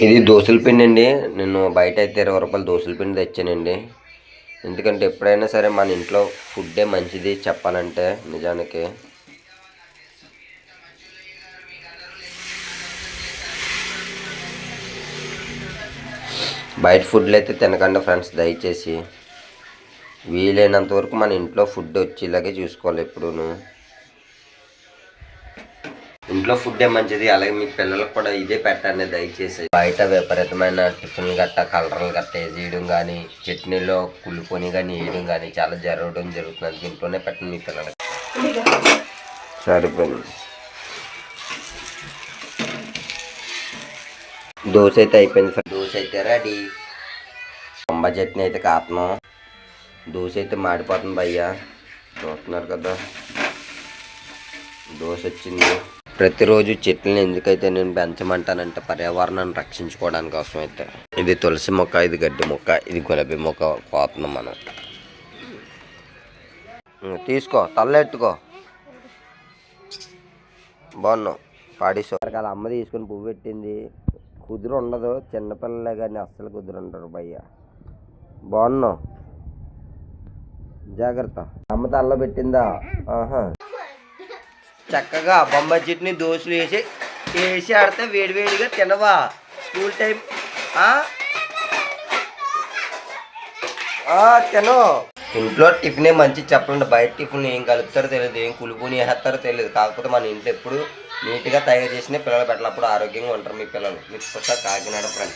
ఇది దోసల పిండి అండి. నేను బయట అయితే 20 రూపాయలు దోసల పిండి తెచ్చానండి. ఎందుకంటే ఎప్పుడైనా సరే మన ఇంట్లో ఫుడ్డే మంచిది చెప్పాలంటే నిజానికి. బయట ఫుడ్లు అయితే తినకండి ఫ్రెండ్స్, దయచేసి. వీలైనంత వరకు మన ఇంట్లో ఫుడ్ వచ్చేలాగే చూసుకోవాలి ఎప్పుడూను. ఇంట్లో ఫుడ్డే మంచిది. అలాగే మీ పిల్లలకు కూడా ఇదే పెట్టండి దయచేసి. బయట విపరీతమైన టిఫిన్లు గట్ట కలర్లు గట్ట వేసేయడం కానీ, చట్నీలో కుళ్ళుకొని కానీ వేయడం కానీ చాలా జరుగుతుంది. ఇంట్లోనే పెట్టండి మీ పిల్లలకి. సరిపోయింది. దోశ అయితే అయిపోయింది. దోశ అయితే రెడీ. బొంబాయి చట్నీ అయితే కాతనం. దోశ అయితే మాడిపోతుంది భయ్యా, చూస్తున్నారు కదా. దోశ వచ్చింది. ప్రతిరోజు చెట్లను ఎందుకైతే నేను పెంచమంటానంటే పర్యావరణాన్ని రక్షించుకోవడానికి కోసం అయితే. ఇది తులసి మొక్క, ఇది గడ్డి మొక్క, ఇది గులాబీ మొక్క కోతున్నాం మనం. తీసుకో, తల్లెట్టుకో. బాగున్నావు పాడేసో. వాళ్ళ అమ్మ తీసుకుని పువ్వు పెట్టింది. కుదురు ఉండదు, చిన్నపిల్లలే కానీ అస్సలు కుదురు ఉంటారు భయ్య. బాగున్నావు, జాగ్రత్త. అమ్మ తల్లో పెట్టిందా? ఆహా. చక్కగా బొంబాయి చట్నీ దోశలు వేసి ఆడితే వేడివేడిగా తినవా స్కూల్ టైం. తిను. ఇంట్లో టిఫినే మంచి చెప్పండి. బయట టిఫిన్ ఏం కలుపుతారో తెలియదు, ఏం కులుపుని వేస్తారో తెలియదు. కాకపోతే మన ఇంట్లో ఎప్పుడు నీట్గా తయారు చేసిన పిల్లలు పెట్టాలి, అప్పుడు ఆరోగ్యంగా ఉంటారు మీ పిల్లలు. మీకు కాకినాడ ఫ్రెండ్స్.